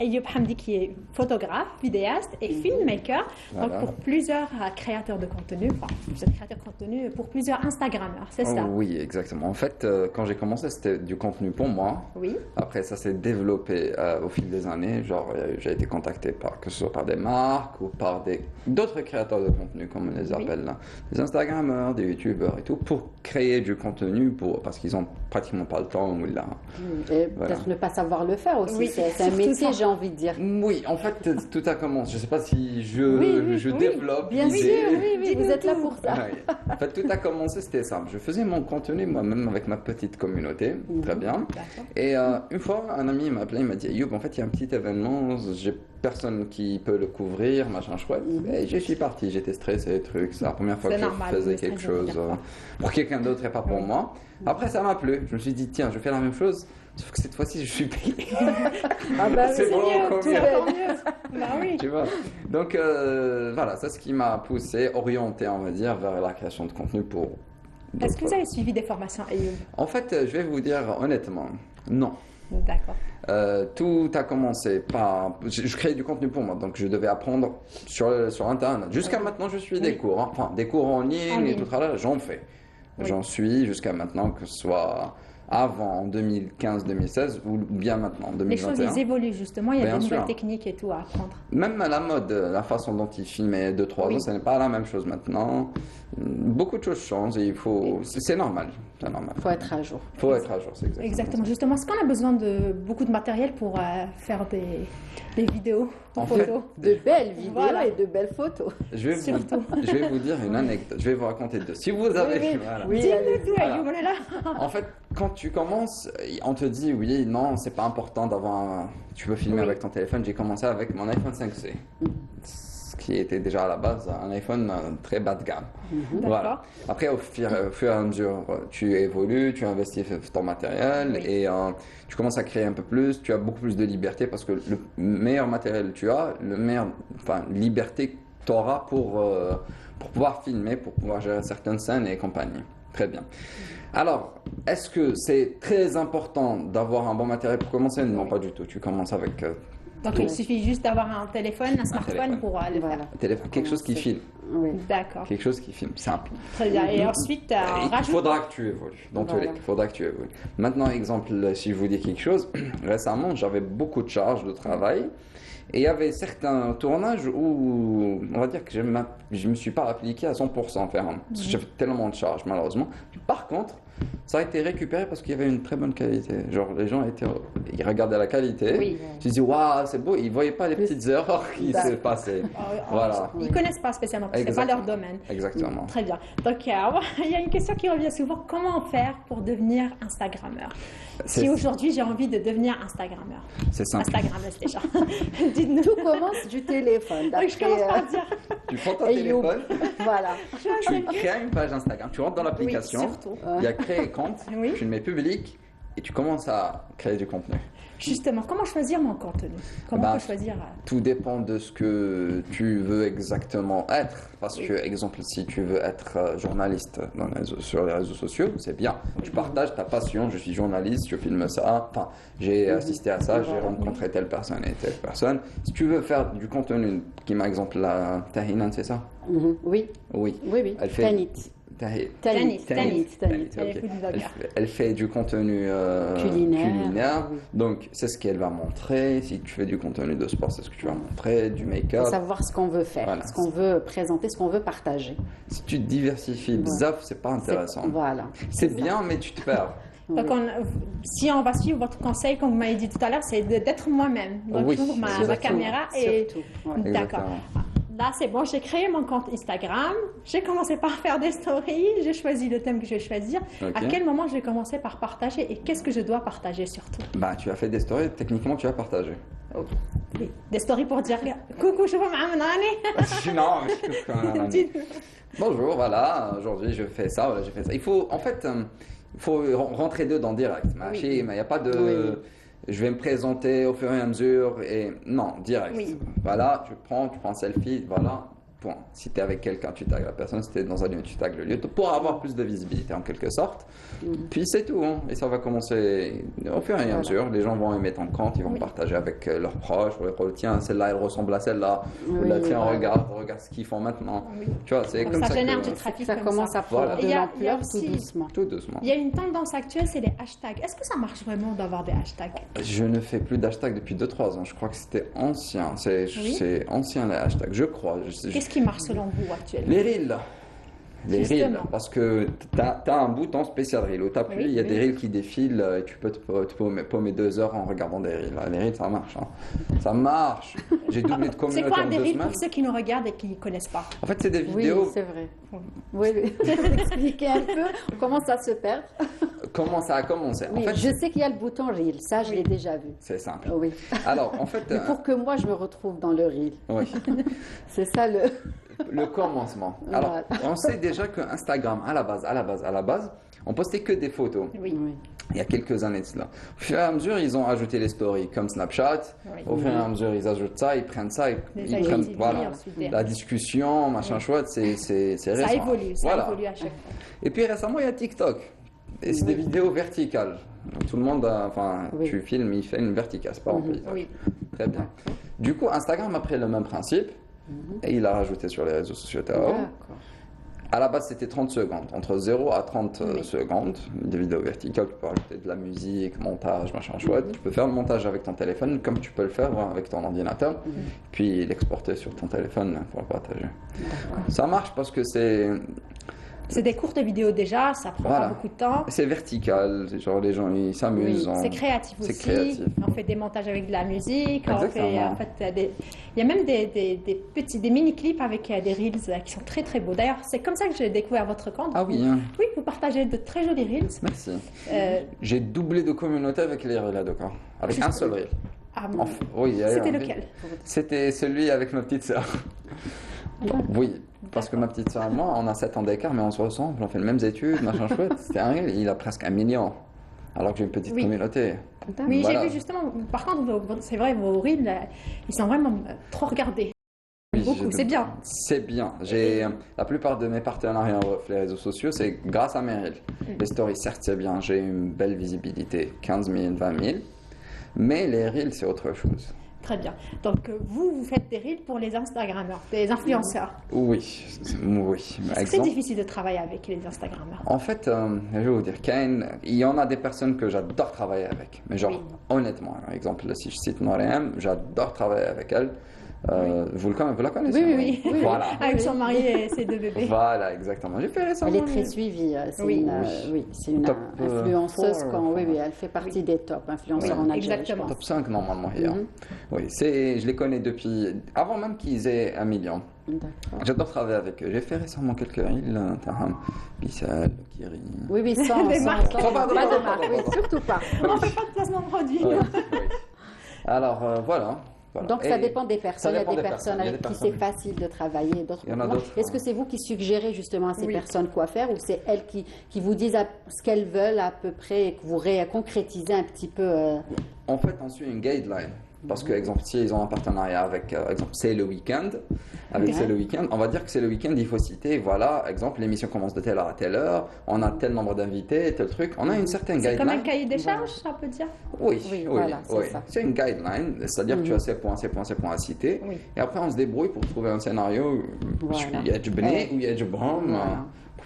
Ayoub Hamdi qui est photographe, vidéaste et filmmaker, donc Voilà. pour plusieurs créateurs de contenu, enfin plusieurs créateurs de contenu pour plusieurs Instagrammeurs, c'est ça? Oui, exactement. En fait, quand j'ai commencé, c'était du contenu pour moi. Oui. Après, ça s'est développé au fil des années. Genre, j'ai été contacté que ce soit par des marques ou par d'autres créateurs de contenu, comme on les appelle là. Des Instagrammeurs, des YouTubeurs et tout, pour créer du contenu parce qu'ils ont pratiquement pas le temps ou là. Et Voilà. peut-être ne pas savoir le faire aussi. Oui, C'est un surtout métier, ça. j'ai envie de dire. Oui, en fait, tout a commencé. Je sais pas si je Oui, développe bien l'idée. sûr, oui, vous Dites-nous êtes là tout. pour ça. Ouais. En fait, tout a commencé, c'était simple. Je faisais mon contenu moi-même avec ma petite communauté, très bien. D'accord. Et une fois, un ami m'a appelé, il m'a dit Ayoub, en fait, il y a un petit événement, j'ai personne qui peut le couvrir, machin chouette. Et je suis parti, j'étais stressé, truc. C'est la première fois C'est que normal, je faisais vous êtes quelque stressé, chose d'accord. pour quelqu'un d'autre et pas pour moi. Après, ça m'a plu. Je me suis dit, tiens, je fais la même chose, sauf que cette fois-ci, je suis payé. Ah bah oui, C'est bon, mieux, encore tout mieux. bête. Tant mieux. Bah oui. Tu vois. Donc voilà, c'est ce qui m'a poussé, orienté, on va dire, vers la création de contenu pour. Est-ce que d'autres. vous avez suivi des formations Ayoub? En fait, je vais vous dire honnêtement, non. D'accord. Tout a commencé par. Je créais du contenu pour moi, donc je devais apprendre sur Internet. Jusqu'à maintenant, je suis des cours, hein. Enfin, des cours en ligne En et ligne. tout ça, j'en fais. Oui. J'en suis jusqu'à maintenant, que ce soit avant, en 2015-2016 ou bien maintenant, en Les choses 2021. ils évoluent justement, il y a Bien des nouvelles sûr. techniques et tout à apprendre. Même à la mode, la façon dont ils filmaient 2-3 Oui. ans, ce n'est pas la même chose maintenant. Beaucoup de choses changent et il faut. C'est normal. C'est normal. Il faut être à jour. Il faut être à jour, c'est exactement. Exactement. ça. Justement, est-ce qu'on a besoin de beaucoup de matériel pour faire des vidéos, En photos? fait, De belles vidéos Voilà. et de belles photos. Surtout. Je vais vous dire une anecdote. Je vais vous raconter deux. Si vous avez. oui. Voilà. Oui, Dis-nous allez. tout, Ayoub, on est là. En fait, quand tu commences, on te dit oui, non, c'est pas important d'avoir Tu peux filmer Oui. avec ton téléphone. J'ai commencé avec mon iPhone 5C. Ce qui était déjà à la base un iPhone très bas de gamme. Voilà. Après, au fur et à mesure, tu évolues, tu investis ton matériel Oui. et tu commences à créer un peu plus. Tu as beaucoup plus de liberté parce que le meilleur matériel que tu as, liberté que tu auras pour pouvoir filmer, pour pouvoir gérer certaines scènes et compagnie. Très bien. Alors, est-ce que c'est très important d'avoir un bon matériel pour commencer? Non, pas du tout. Tu commences avec Donc il suffit juste d'avoir un téléphone, un smartphone téléphone. pour le Voilà. faire. téléphone, quelque chose qui filme. Oui. D'accord. Quelque chose qui filme, simple. Très bien. Et ensuite, on Il rajoute. faudra que tu évolues. Dans tous les Voilà. cas, il faudra que tu évolues. Maintenant, exemple, si je vous dis quelque chose, récemment, j'avais beaucoup de charges de travail. Et il y avait certains tournages où, on va dire que je ne me suis pas appliqué à 100% faire. Parce que j'avais tellement de charges, malheureusement. Par contre, ça a été récupéré parce qu'il y avait une très bonne qualité. Genre, les gens ils regardaient la qualité. Oui. Ils se disaient, waouh, c'est beau. Ils ne voyaient pas les petites erreurs qui se passaient. Voilà. Ils ne connaissent pas spécialement, parce que ce n'est pas leur domaine. Exactement. Très bien. Donc, il y a une question qui revient souvent. Comment faire pour devenir Instagrammeur? C'est- Si aujourd'hui, j'ai envie de devenir Instagrammeur. C'est simple. Instagrammeuse déjà. Dites-nous. Tout commence du téléphone. Donc, je commence par dire. Tu prends ton Ayoub. téléphone. Voilà. Tu crées une page Instagram, tu rentres dans l'application, Oui, surtout. il y a créer compte, Oui. tu le mets public et tu commences à créer du contenu. Justement, comment choisir mon contenu? Comment Bah, on peut choisir Tout dépend de ce que tu veux exactement être. Parce que, exemple, si tu veux être journaliste sur les réseaux sociaux, c'est bien. Tu partages ta passion, je suis journaliste, je filme ça, enfin, j'ai assisté à ça, j'ai rencontré telle personne et telle personne. Si tu veux faire du contenu, qui par exemple la Tahinan, c'est ça? Mhm. Oui, Oui. oui, oui. Elle fait- Tanit. Tahi- Tanit. Tanit. Elle ok. est food blogger. Elle fait du contenu Culinaire. Oui. donc c'est ce qu'elle va montrer. Si tu fais du contenu de sport, c'est ce que tu vas montrer, du Il make-up. faut savoir ce qu'on veut faire, Voilà. ce qu'on veut présenter, ce qu'on veut partager. Si tu te diversifies, bzaf, c'est pas intéressant. Voilà. C'est bien, mais tu te perds. Donc, si on va suivre votre conseil, comme vous m'avez dit tout à l'heure, c'est d'être moi-même. Donc, Oui, j'ouvre ma surtout. caméra et. Surtout. Ouais. D'accord. Exactement. Là, c'est bon, j'ai créé mon compte Instagram, j'ai commencé par faire des stories, j'ai choisi le thème que je vais choisir. Ok. À quel moment je vais commencer par partager et qu'est-ce que je dois partager surtout? Bah, tu as fait des stories, techniquement, tu as partagé. Oui. Des stories pour dire coucou, je vais m'amener. non, mais bonjour, voilà, aujourd'hui je fais ça, voilà, j'ai fait ça. Il faut rentrer dedans direct. Mais il n'y a pas de. Oui. Je vais me présenter au fur et à mesure et non, direct. Oui. Voilà, tu prends un selfie, voilà, point. Si tu es avec quelqu'un, tu tags la personne. Si tu es dans un lieu, tu tags le lieu. Pour avoir plus de visibilité en quelque sorte. Puis c'est tout. Hein. Et ça va commencer au fur et à mesure. Les gens vont aimer ton compte, ils vont partager avec leurs proches. Tiens, celle-là, elle ressemble à celle-là. Ou là, tiens, regarde ce qu'ils font maintenant. Tu vois, c'est comme ça. Ça génère du trafic. Ça commence à prendre de l'ampleur tout doucement. Tout doucement. Il y a une tendance actuelle, c'est les hashtags. Est-ce que ça marche vraiment d'avoir des hashtags? Je ne fais plus d'hashtags depuis 2-3 ans. Je crois que c'était ancien. C'est ancien les hashtags, je crois. Qu'est-ce qui marche selon vous actuellement? Les reels. Les reels, parce que tu as un bouton spécial reel. Où tu appuies, il y a des reels qui défilent et tu peux te paumer 2 heures en regardant des reels. Les reels, ça marche. Hein. Ça marche. J'ai doublé de communauté C'est quoi en des 2 reels semaines. pour ceux qui nous regardent et qui ne connaissent pas? En fait, c'est des vidéos. Oui, c'est vrai. Oui, expliquer un peu comment ça se perd. Comment ça a commencé? Oui, en fait, je sais qu'il y a le bouton reel, ça je l'ai déjà vu. c'est simple. Oui. Alors, en fait, Mais pour que moi je me retrouve dans le reel, oui. c'est ça Le commencement. Alors, on sait déjà que Instagram, à la base, on postait que des photos. Oui. Il y a quelques années de cela. Au fur et à mesure, ils ont ajouté les stories comme Snapchat. Oui. Au fur et à mesure, ils ajoutent ça, ils prennent ça, ils prennent la discussion, machin chouette, c'est récent. Ça évolue à chaque fois. Et puis récemment, il y a TikTok. Et c'est des vidéos verticales. Donc, tout le monde, tu filmes, il fait une verticale, c'est pas en paysage. Oui. Très bien. Du coup, Instagram a pris le même principe et il l'a rajouté sur les réseaux sociaux. À la base, c'était 30 secondes, entre 0 à 30 secondes, des vidéos verticales, tu peux rajouter de la musique, montage, machin chouette. Tu peux faire le montage avec ton téléphone comme tu peux le faire avec ton ordinateur, puis l'exporter sur ton téléphone pour le partager. Ça marche parce que c'est des courtes vidéos déjà, ça prend pas beaucoup de temps. C'est vertical, genre les gens ils s'amusent. Oui, c'est créatif aussi. On fait des montages avec de la musique. Il y a même des mini-clips avec des reels qui sont très très beaux. D'ailleurs, c'est comme ça que j'ai découvert votre compte. Ah oui, hein. Oui, vous partagez de très jolis reels. Merci. J'ai doublé de communauté avec les reels, d'accord. Avec un seul reel. Ah bon. Oui, c'était lequel? C'était celui avec ma petite sœur. Oui, parce que ma petite soeur et moi, on a 7 ans d'écart, mais on se ressemble, on fait les mêmes études, machin chouette. C'était un reel, il a presque 1 million, alors que j'ai une petite communauté. Oui, j'ai vu justement, par contre, c'est vrai, vos reels, ils sont vraiment trop regardés. Oui, beaucoup, c'est bien. C'est bien. La plupart de mes partenariats sur les réseaux sociaux, c'est grâce à mes reels. Les stories, certes, c'est bien, j'ai une belle visibilité, 15 000, 20 000, mais les reels, c'est autre chose. Très bien. Donc, vous faites des reels pour les Instagrammeurs, des influenceurs. Oui. Est-ce que c'est difficile de travailler avec les Instagrammeurs? En fait, je vais vous dire, il y en a des personnes que j'adore travailler avec. Mais genre, honnêtement, par exemple, si je cite Noréem, j'adore travailler avec elle. Vous la connaissez? Oui. Voilà. Avec son mari et ses 2 bébés. Voilà, exactement. J'ai fait récemment. Elle est très suivie. C'est une influenceuse. Elle fait partie des top influenceurs en Algérie. Exactement. Top 5 normalement. Oui, je les connais depuis avant même qu'ils aient 1 million. J'adore travailler avec eux. J'ai fait récemment quelques reels, Taham, Bissal, Kiri. Oui, sans marque. Pas de marque, surtout pas. On ne fait pas de placement de produit. Alors, voilà. Donc ça dépend des personnes. Il y a des personnes avec qui c'est facile de travailler, d'autres. Est-ce que c'est vous qui suggérez justement à ces personnes quoi faire, ou c'est elles qui vous disent ce qu'elles veulent à peu près et que vous concrétisez un petit peu En fait, on suit une guideline. Parce que, exemple, si ils ont un partenariat avec, exemple, C'est le week-end, C'est le week-end, on va dire que C'est le week-end, il faut citer, voilà, exemple, l'émission commence de telle heure à telle heure, on a tel nombre d'invités, tel truc, on a une certaine guideline. C'est comme un cahier des charges, ça peut dire? Oui, voilà, c'est une guideline, c'est-à-dire que tu as ces points à citer, et après on se débrouille pour trouver un scénario, il y a du béné ou il y a du brum.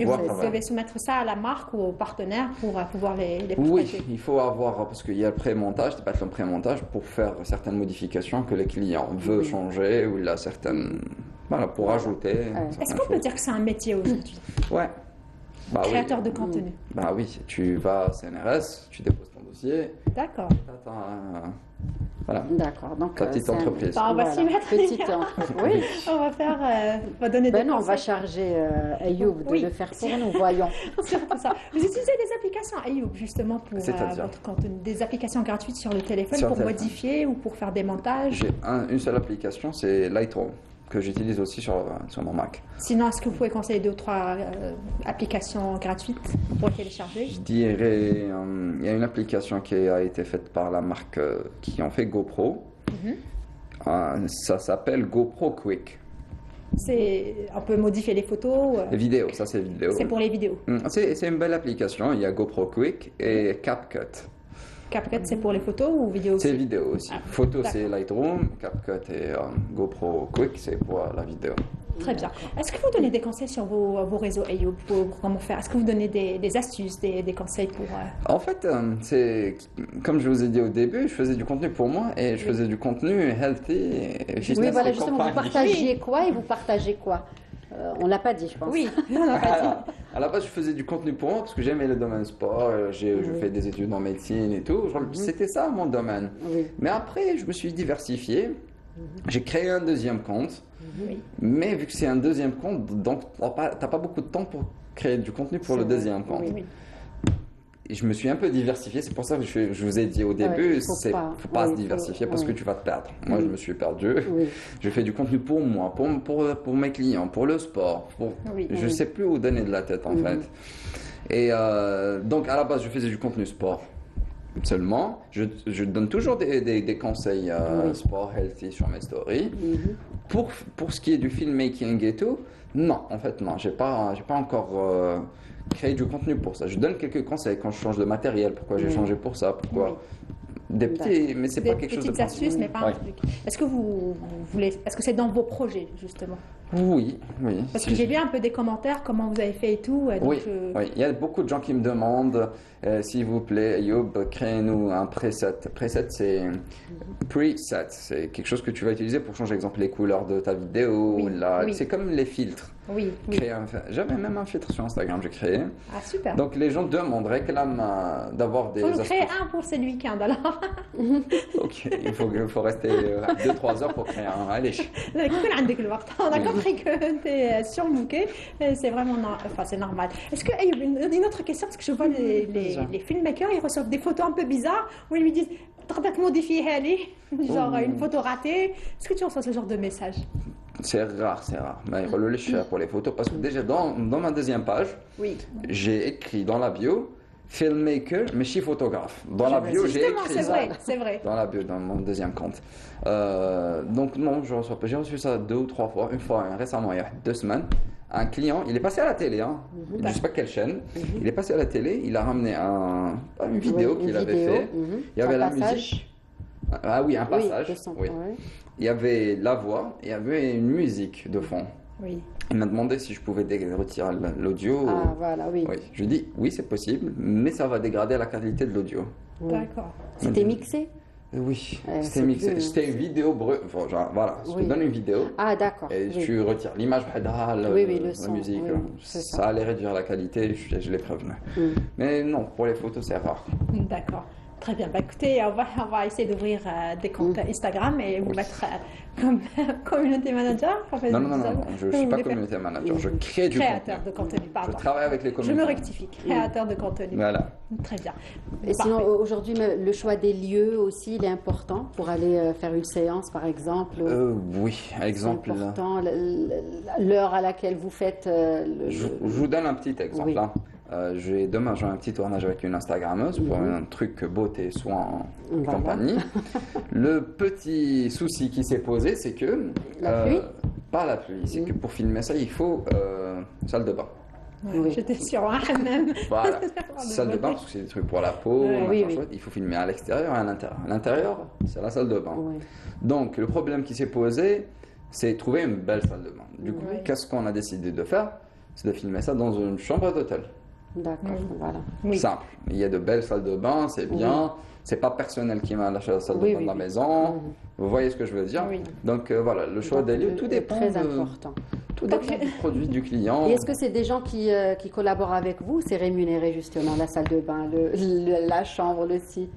Et vous devez soumettre ça à la marque ou au partenaire pour pouvoir les partager. Oui, il faut avoir, parce qu'il y a le pré-montage, c'est pas le pré-montage pour faire certaines modifications que les clients veulent changer ou il a certaines, pour ajouter. Est-ce qu'on peut dire que c'est un métier aujourd'hui? Ouais. Créateur de contenu. Bah oui, tu vas à CNRS, tu déposes ton dossier. D'accord. Voilà. D'accord. Donc ta petite entreprise. On va s'y mettre. Petite entreprise. Oui. On va faire. On va donner des conseils. On va charger Ayoub de le faire pour nous. Voyons. Surtout ça. Vous utilisez des applications Ayoub justement pour votre contenu, des applications gratuites sur le téléphone pour modifier ou pour faire des montages. J'ai une seule application, c'est Lightroom, que j'utilise aussi sur mon Mac. Sinon, est-ce que vous pouvez conseiller 2 ou 3 applications gratuites pour télécharger? Je dirais, il y a une application qui a été faite par la marque qui en fait GoPro. Ça s'appelle GoPro Quick. On peut modifier les photos. Les vidéos, ça c'est vidéo. C'est pour les vidéos. C'est une belle application. Il y a GoPro Quick et CapCut. CapCut, c'est pour les photos ou vidéo aussi? C'est vidéo aussi. Photo, c'est Lightroom. CapCut et GoPro Quick, c'est pour la vidéo. Très bien. Est-ce que vous donnez des conseils sur vos réseaux Ayoub pour comment faire? Est-ce que vous donnez des astuces, des conseils pour... En fait, c'est comme je vous ai dit au début, je faisais du contenu pour moi et je faisais du contenu healthy. Oui, voilà, justement, vous partagiez quoi et vous partagez quoi? On l'a pas dit, je pense. Oui, on l'a pas dit. À la base, je faisais du contenu pour moi parce que j'aimais le domaine sport. Je fais des études en médecine et tout. C'était ça mon domaine. Oui. Mais après, je me suis diversifié. J'ai créé un deuxième compte. Oui. Mais vu que c'est un deuxième compte, donc t'as pas beaucoup de temps pour créer du contenu pour le deuxième compte. Oui. Et je me suis un peu diversifié, c'est pour ça que je vous ai dit au début, il faut pas se diversifier parce que tu vas te perdre. Moi, je me suis perdu. Oui. Je fais du contenu pour moi, pour mes clients, pour le sport. Je ne sais plus où donner de la tête en fait. Et donc à la base, je faisais du contenu sport seulement. Je donne toujours des conseils sport, healthy sur mes stories. Pour ce qui est du filmmaking et tout, non, en fait non, j'ai pas encore créé du contenu pour ça. Je donne quelques conseils quand je change de matériel, pourquoi j'ai changé pour ça, pourquoi des petits, mais c'est pas quelque chose de petites astuces, mais pas un truc. Est-ce que vous voulez, est-ce que c'est dans vos projets justement? Oui. Parce que j'ai lu un peu des commentaires, comment vous avez fait et tout. Donc oui, il y a beaucoup de gens qui me demandent, s'il vous plaît, Ayoub, créez-nous un preset. Preset, c'est quelque chose que tu vas utiliser pour changer, par exemple, les couleurs de ta vidéo. C'est comme les filtres. Oui. J'avais même un filtre sur Instagram, j'ai créé. Ah, super. Donc les gens demandent, réclament d'avoir des... Il faut créer un pour ce week-end alors. Ok, il faut rester 2-3 heures pour créer un. Allez. On a compris que tu es surbooké, c'est vraiment c'est normal. Est-ce que une autre question, parce que je vois les filmmakers, ils reçoivent des photos un peu bizarres où ils lui disent تقدر modifier genre une photo ratée. Est-ce que tu reçois ce genre de message? C'est rare. Mais le cher pour les photos parce que déjà dans ma deuxième page, j'ai écrit dans la bio filmmaker, mais je suis photographe. Dans la bio, j'ai écrit ça. C'est vrai. Dans la bio, dans mon deuxième compte. Donc non, je reçois pas. J'ai reçu ça 2 ou 3 fois. Une fois récemment, il y a 2 semaines. Un client, il est passé à la télé, je ne sais pas quelle chaîne, il est passé à la télé, il a ramené une vidéo qu'il avait fait. Il y avait la musique. Ah oui, un passage. Il y avait la voix, il y avait une musique de fond. Oui. Il m'a demandé si je pouvais retirer l'audio. Ah voilà, oui. Je lui ai dit oui, c'est possible, mais ça va dégrader la qualité de l'audio. D'accord. C'était mixé? Oui, c'était mixé. C'était une vidéo brute. Voilà, je te donne une vidéo. Ah, d'accord. Et tu retires l'image, la musique. Ça allait réduire la qualité, je l'ai prévenu. Mais non, pour les photos, c'est rare. D'accord. Très bien. Écoutez, on va essayer d'ouvrir des comptes Instagram et vous mettre comme community manager. Non, je ne suis pas community manager. Je crée du contenu. Créateur de contenu, pardon. Je travaille avec les communautés. Je me rectifie. Créateur de contenu. Voilà. Très bien. Et sinon, aujourd'hui, le choix des lieux aussi, il est important pour aller faire une séance, par exemple. Oui, exemple. C'est important. L'heure à laquelle vous faites. Je vous donne un petit exemple. Demain, j'ai un petit tournage avec une Instagrammeuse pour un truc beauté, soins et compagnie. Le petit souci qui s'est posé, c'est que... La pluie pas la pluie, c'est que pour filmer ça, il faut salle de bain. J'étais sur un même. Voilà, salle de bain, parce que c'est des trucs pour la peau, il faut filmer à l'extérieur et à l'intérieur. À l'intérieur, c'est la salle de bain. Donc, le problème qui s'est posé, c'est trouver une belle salle de bain. Du coup, qu'est-ce qu'on a décidé de faire? C'est de filmer ça dans une chambre d'hôtel. D'accord, voilà. Simple. Il y a de belles salles de bain, c'est bien. C'est pas personnel qui m'a lâché la salle de bain de la maison. Vous voyez ce que je veux dire? Donc voilà, le choix des lieux, tout dépend. Très important. Tout dépend du produit du client. Et est-ce que c'est des gens qui collaborent avec vous? C'est rémunéré justement, la salle de bain, la chambre, le site?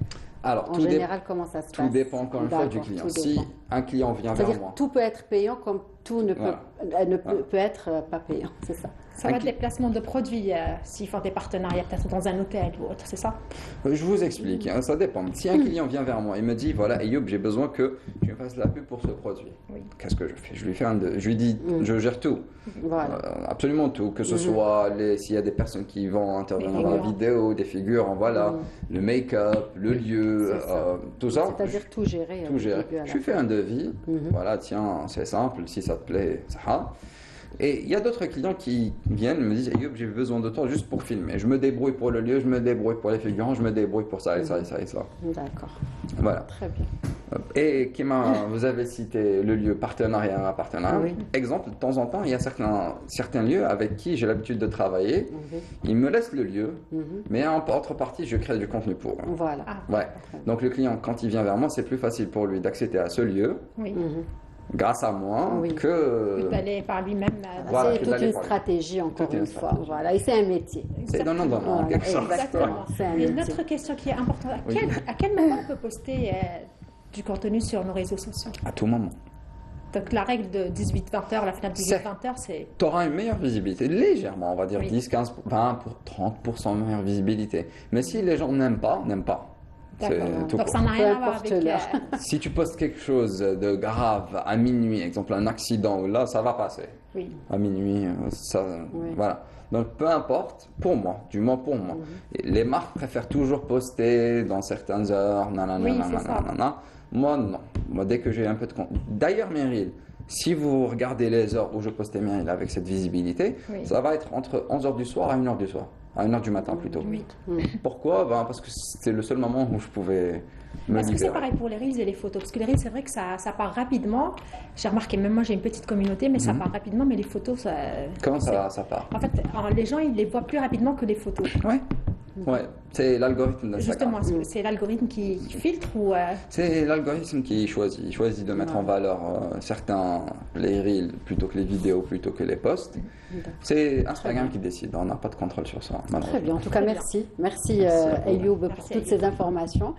Alors, en général, comment ça se passe? Tout dépend encore une fois du client. Si un client vient vers moi... C'est-à-dire tout peut être payant comme tout ne peut être pas payant, c'est ça? Ça va être les placements de produits, s'ils font des partenariats peut-être dans un hôtel ou autre, c'est ça? Je vous explique, ça dépend. Si un client vient vers moi et me dit, voilà, Ayoub, j'ai besoin que tu me fasses la pub pour ce produit. Qu'est-ce que je fais? Je lui fais je lui dis, je gère tout. Voilà. Absolument tout. Que ce soit s'il y a des personnes qui vont intervenir dans la vidéo, des figures, le make-up, le lieu, tout ça. C'est-à-dire tout gérer. Tout gérer. Je lui fais un devis. devis. Voilà, tiens, c'est simple, si ça te plaît, ça. Et il y a d'autres clients qui viennent me disent Ayoub, j'ai besoin de temps juste pour filmer. Je me débrouille pour le lieu, je me débrouille pour les figurants, je me débrouille pour ça et ça et ça et ça. D'accord. Voilà. Très bien. Et Kima, vous avez cité le lieu partenariat. Oui. Exemple, de temps en temps, il y a certains lieux avec qui j'ai l'habitude de travailler. Ils me laissent le lieu, mais en contrepartie, je crée du contenu pour eux. Voilà. Ouais. Donc le client, quand il vient vers moi, c'est plus facile pour lui d'accéder à ce lieu. Oui. Grâce à moi que d'aller par lui-même. Voilà, c'est toute une stratégie, encore une fois. Voilà, et c'est un métier. C'est non, quelque chose. Exactement. Une autre question qui est importante, à quel moment on peut poster du contenu sur nos réseaux sociaux? À tout moment. Donc la règle de 18-20 heures, la fenêtre de 18-20 heures, c'est... Tu auras une meilleure visibilité, légèrement, on va dire 10, 15, 20, 30% de meilleure visibilité. Mais si les gens n'aiment pas, donc ça n'a rien à voir avec... Si tu postes quelque chose de grave à minuit, exemple un accident, là ça va passer. Oui. À minuit, ça... Voilà. Donc peu importe, pour moi, du moins pour moi. Les marques préfèrent toujours poster dans certaines heures, Moi non. Moi dès que j'ai un peu de compte. D'ailleurs Meryl, si vous regardez les heures où je postais Meryl avec cette visibilité, ça va être entre 11h du soir à 1h du soir. À 1h du matin plutôt. Oui. Pourquoi? Parce que c'était le seul moment où je pouvais me libérer. Est-ce que c'est pareil pour les Reels et les photos? Parce que les Reels, c'est vrai que ça part rapidement. J'ai remarqué, même moi j'ai une petite communauté, mais ça part rapidement, mais les photos, ça... Comment ça part? En fait, les gens, ils les voient plus rapidement que les photos. Ouais, c'est l'algorithme d'Instagram. Justement, c'est l'algorithme qui filtre ou... C'est l'algorithme qui choisit. Il choisit de mettre en valeur certains, les reels plutôt que les vidéos, plutôt que les posts. C'est Instagram qui décide. On n'a pas de contrôle sur ça. Très bien. En tout cas, merci. Merci Ayoub pour toutes ces informations.